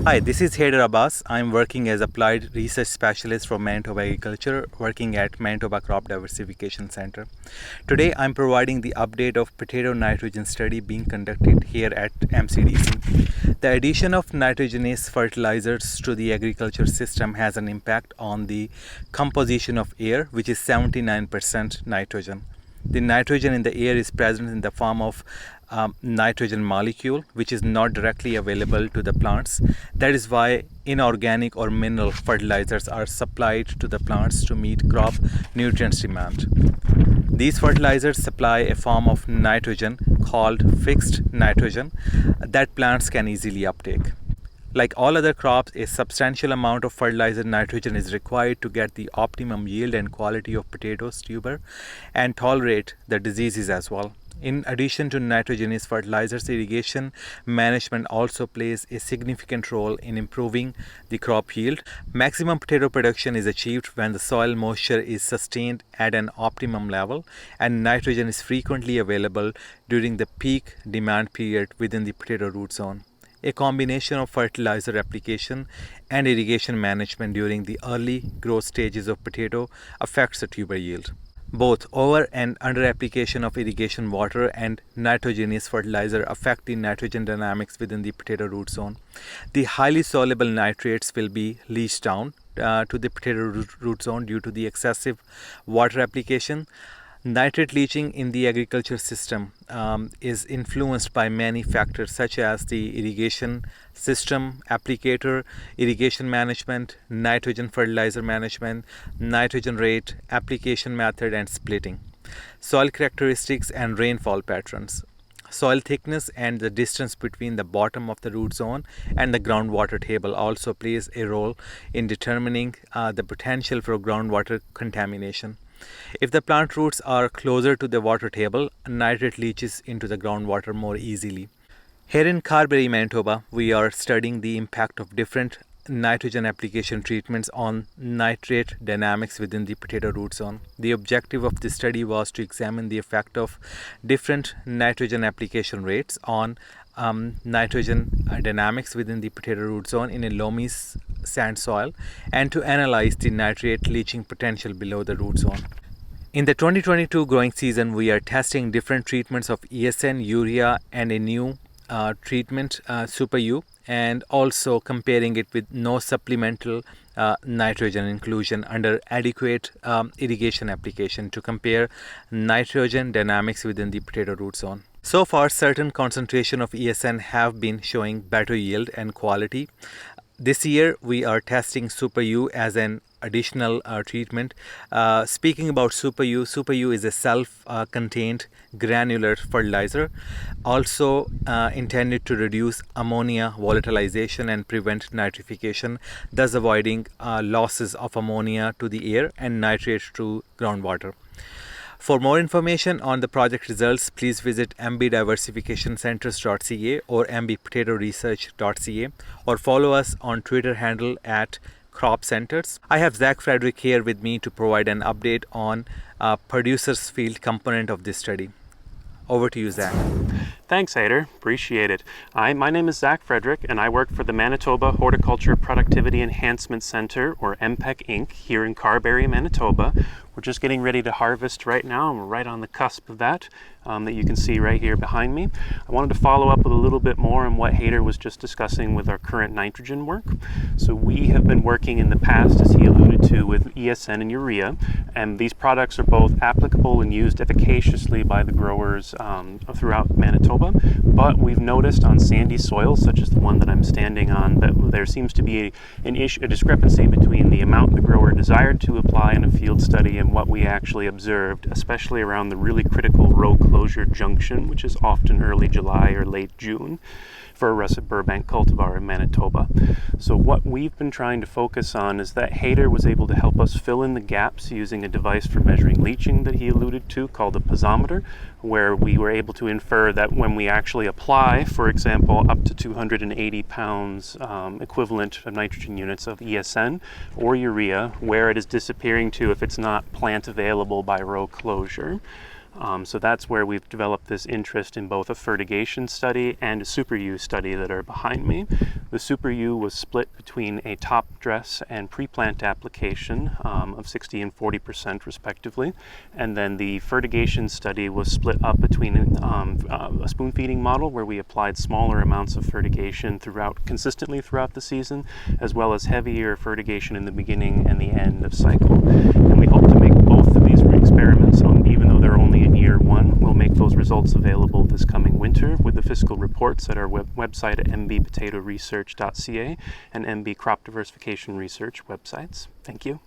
Hi, this is Haider Abbas. I'm working as Applied Research Specialist for Manitoba Agriculture, working at Manitoba Crop Diversification Centre. Today, I'm providing the update of potato nitrogen study being conducted here at MCDC. The addition of nitrogenous fertilizers to the agriculture system has an impact on the composition of air, which is 79% nitrogen. The nitrogen in the air is present in the form of nitrogen molecule, which is not directly available to the plants. That is why inorganic or mineral fertilizers are supplied to the plants to meet crop nutrients demand. These fertilizers supply a form of nitrogen called fixed nitrogen that plants can easily uptake. Like all other crops, a substantial amount of fertilizer nitrogen is required to get the optimum yield and quality of potatoes tuber and tolerate the diseases as well. In addition to nitrogenous fertilizers, irrigation management also plays a significant role in improving the crop yield. Maximum potato production is achieved when the soil moisture is sustained at an optimum level and nitrogen is frequently available during the peak demand period within the potato root zone. A combination of fertilizer application and irrigation management during the early growth stages of potato affects the tuber yield. Both over and under application of irrigation water and nitrogenous fertilizer affect the nitrogen dynamics within the potato root zone. The highly soluble nitrates will be leached down to the potato root zone due to the excessive water application. Nitrate leaching in the agriculture system is influenced by many factors such as the irrigation system, applicator, irrigation management, nitrogen fertilizer management, nitrogen rate, application method and splitting, soil characteristics and rainfall patterns. Soil thickness and the distance between the bottom of the root zone and the groundwater table also plays a role in determining the potential for groundwater contamination. If the plant roots are closer to the water table, nitrate leaches into the groundwater more easily. Here in Carberry, Manitoba, we are studying the impact of different nitrogen application treatments on nitrate dynamics within the potato root zone. The objective of this study was to examine the effect of different nitrogen application rates on nitrogen dynamics within the potato root zone in a loamy sand soil and to analyze the nitrate leaching potential below the root zone. In the 2022 growing season, we are testing different treatments of ESN, urea and a new treatment, Super U, and also comparing it with no supplemental nitrogen inclusion under adequate irrigation application to compare nitrogen dynamics within the potato root zone. So far, certain concentration of ESN have been showing better yield and quality. This year, we are testing Super U as an additional treatment. Speaking about Super U is a self-contained granular fertilizer, also intended to reduce ammonia volatilization and prevent nitrification, thus avoiding losses of ammonia to the air and nitrate to groundwater. For more information on the project results, please visit mbdiversificationcenters.ca or mbpotatoresearch.ca or follow us on Twitter handle at Crop Centers. I have Zach Frederick here with me to provide an update on producers field component of this study. Over to you, Zach. Thanks, Haider. Appreciate it. My name is Zach Frederick, and I work for the Manitoba Horticulture Productivity Enhancement Centre, or MPEC Inc., here in Carberry, Manitoba. We're just getting ready to harvest right now, and we're right on the cusp of that you can see right here behind me. I wanted to follow up with a little bit more on what Haider was just discussing with our current nitrogen work. So we have been working in the past, as he alluded to, with ESN and urea, and these products are both applicable and used efficaciously by the growers throughout Manitoba, but we've noticed on sandy soils, such as the one that I'm standing on, that there seems to be a discrepancy between the amount the grower desired to apply in a field study and what we actually observed, especially around the really critical row closure junction, which is often early July or late June for a russet Burbank cultivar in Manitoba. So what we've been trying to focus on is that Haider was able to help us fill in the gaps using a device for measuring leaching that he alluded to called a piezometer, where we were able to infer that when we actually apply, for example, up to 280 pounds equivalent of nitrogen units of ESN or urea, where it is disappearing to if it's not plant available by row closure. So that's where we've developed this interest in both a fertigation study and a Super U study that are behind me. The Super U was split between a top dress and pre-plant application of 60 and 40% respectively, and then the fertigation study was split up between a spoon feeding model where we applied smaller amounts of fertigation consistently throughout the season, as well as heavier fertigation in the beginning and the end of cycle. And we hope to make both of these experiments, even though they're only in year one. We'll make those results available this coming winter with the fiscal reports at our website at mbpotatoresearch.ca and MB Crop Diversification Research websites. Thank you.